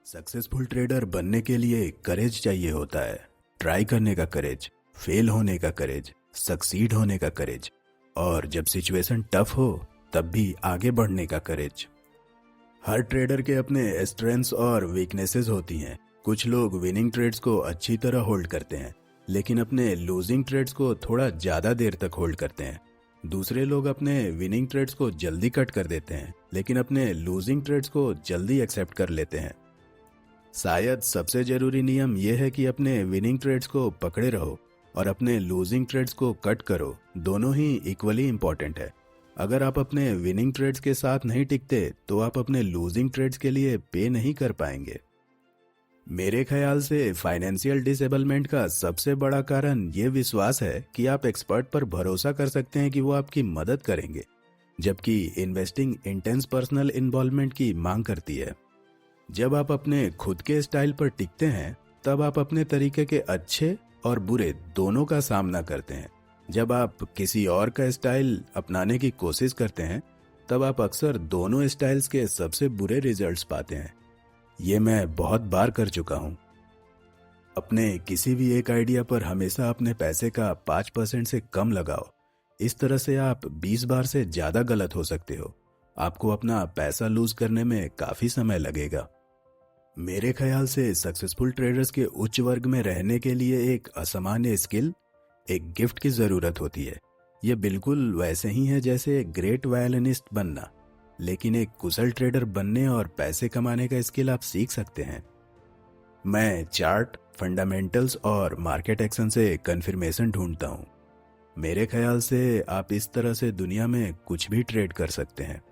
Successful trader बनने के लिए करेज चाहिए होता है। ट्राई करने का करेज, फेल होने का करेज, सक्सीड होने का करेज, और जब सिचुएशन टफ हो तब भी आगे बढ़ने का करेज। हर ट्रेडर के अपने स्ट्रेंथ्स और वीकनेसेस होती हैं। कुछ लोग विनिंग ट्रेड्स को अच्छी तरह होल्ड करते हैं, लेकिन अपने लूजिंग ट्रेड्स को थोड़ा ज़्यादा देर तक होल्ड करते हैं। दूसरे लोग अपने विनिंग ट्रेड्स को जल्दी कट कर देते हैं, लेकिन अपने लूजिंग ट्रेड्स को जल्दी एक्सेप्ट कर लेते हैं। शायद सबसे जरूरी नियम यह है कि अपने विनिंग ट्रेड्स को पकड़े रहो और अपने लूजिंग ट्रेड्स को कट करो। दोनों ही इक्वली इंपॉर्टेंट है। अगर आप अपने विनिंग ट्रेड्स के साथ नहीं टिकते तो आप अपने लूजिंग ट्रेड्स के लिए पे नहीं कर पाएंगे। मेरे ख्याल से फाइनेंशियल डिसेबलमेंट का सबसे बड़ा कारण ये विश्वास है कि आप एक्सपर्ट पर भरोसा कर सकते हैं कि वो आपकी मदद करेंगे, जबकि इन्वेस्टिंग इंटेंस पर्सनल इन्वॉल्वमेंट की मांग करती है। जब आप अपने खुद के स्टाइल पर टिकते हैं तब आप अपने तरीके के अच्छे और बुरे दोनों का सामना करते हैं। जब आप किसी और का स्टाइल अपनाने की कोशिश करते हैं तब आप अक्सर दोनों स्टाइल्स के सबसे बुरे रिजल्ट्स पाते हैं। ये मैं बहुत बार कर चुका हूं। अपने किसी भी एक आइडिया पर हमेशा अपने पैसे का 5% से कम लगाओ। इस तरह से आप 20 बार से ज्यादा गलत हो सकते हो। आपको अपना पैसा लूज करने में काफी समय लगेगा। मेरे ख्याल से सक्सेसफुल ट्रेडर्स के उच्च वर्ग में रहने के लिए एक असामान्य स्किल, एक गिफ्ट की जरूरत होती है। यह बिल्कुल वैसे ही है जैसे एक ग्रेट वायलिनिस्ट बनना, लेकिन एक कुशल ट्रेडर बनने और पैसे कमाने का स्किल आप सीख सकते हैं। मैं चार्ट, फंडामेंटल्स और मार्केट एक्शन से कंफर्मेशन ढूंढता हूं। मेरे ख्याल से आप इस तरह से दुनिया में कुछ भी ट्रेड कर सकते हैं।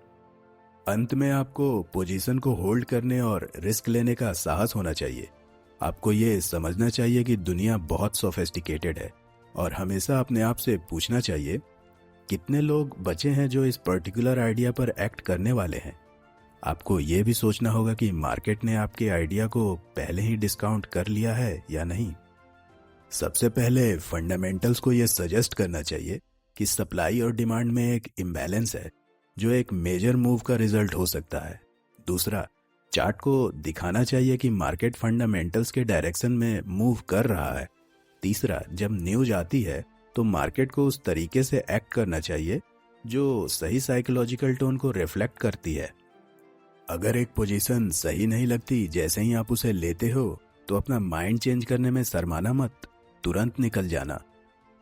अंत में आपको पोजीशन को होल्ड करने और रिस्क लेने का साहस होना चाहिए। आपको ये समझना चाहिए कि दुनिया बहुत सोफिस्टिकेटेड है और हमेशा अपने आप से पूछना चाहिए कितने लोग बचे हैं जो इस पर्टिकुलर आइडिया पर एक्ट करने वाले हैं। आपको ये भी सोचना होगा कि मार्केट ने आपके आइडिया को पहले ही डिस्काउंट कर लिया है या नहीं। सबसे पहले फंडामेंटल्स को यह सजेस्ट करना चाहिए कि सप्लाई और डिमांड में एक इम्बैलेंस है जो एक मेजर मूव का रिजल्ट हो सकता है। दूसरा, चार्ट को दिखाना चाहिए कि मार्केट फंडामेंटल्स के डायरेक्शन में मूव कर रहा है। तीसरा, जब न्यूज आती है तो मार्केट को उस तरीके से एक्ट करना चाहिए जो सही साइकोलॉजिकल टोन को रिफ्लेक्ट करती है। अगर एक पोजीशन सही नहीं लगती जैसे ही आप उसे लेते हो तो अपना माइंड चेंज करने में शर्माना मत, तुरंत निकल जाना।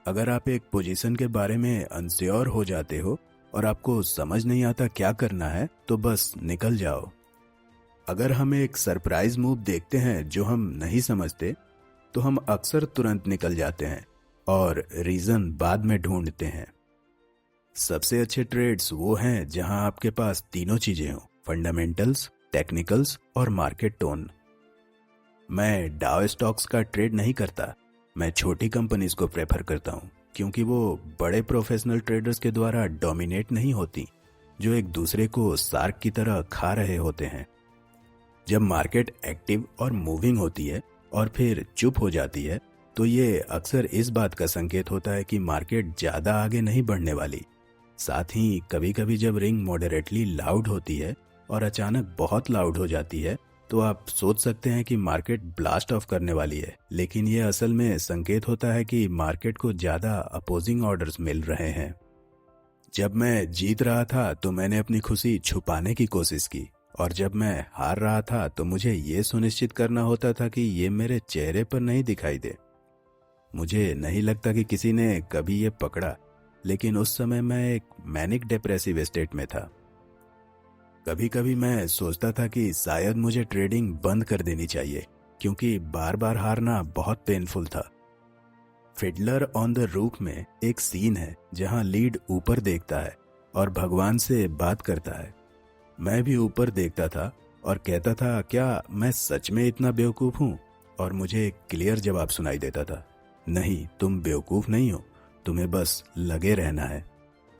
अगर आप एक पोजीशन के बारे में अनश्योर हो जाते हो और आपको समझ नहीं आता क्या करना है तो बस निकल जाओ। अगर हम एक सरप्राइज मूव देखते हैं जो हम नहीं समझते तो हम अक्सर तुरंत निकल जाते हैं और रीजन बाद में ढूंढते हैं। सबसे अच्छे ट्रेड्स वो हैं जहां आपके पास तीनों चीजें हों, फंडामेंटल्स, टेक्निकल्स और मार्केट टोन। मैं डाउ स्टॉक्स का ट्रेड नहीं करता। मैं छोटी कंपनीज को प्रेफर करता हूं क्योंकि वो बड़े प्रोफेशनल ट्रेडर्स के द्वारा डोमिनेट नहीं होती, जो एक दूसरे को शार्क की तरह खा रहे होते हैं। जब मार्केट एक्टिव और मूविंग होती है और फिर चुप हो जाती है तो ये अक्सर इस बात का संकेत होता है कि मार्केट ज्यादा आगे नहीं बढ़ने वाली। साथ ही कभी कभी जब रिंग मॉडरेटली लाउड होती है और अचानक बहुत लाउड हो जाती है तो आप सोच सकते हैं कि मार्केट ब्लास्ट ऑफ करने वाली है, लेकिन ये असल में संकेत होता है कि मार्केट को ज्यादा अपोजिंग ऑर्डर्स मिल रहे हैं। जब मैं जीत रहा था तो मैंने अपनी खुशी छुपाने की कोशिश की, और जब मैं हार रहा था तो मुझे ये सुनिश्चित करना होता था कि ये मेरे चेहरे पर नहीं दिखाई दे। मुझे नहीं लगता कि किसी ने कभी ये पकड़ा, लेकिन उस समय मैं एक मैनिक डिप्रेसिव स्टेट में था। कभी कभी मैं सोचता था कि शायद मुझे ट्रेडिंग बंद कर देनी चाहिए क्योंकि बार बार हारना बहुत पेनफुल था। फिडलर ऑन द रूफ में एक सीन है जहां लीड ऊपर देखता है और भगवान से बात करता है। मैं भी ऊपर देखता था और कहता था, क्या मैं सच में इतना बेवकूफ हूं? और मुझे एक क्लियर जवाब सुनाई देता था, नहीं, तुम बेवकूफ नहीं हो, तुम्हें बस लगे रहना है।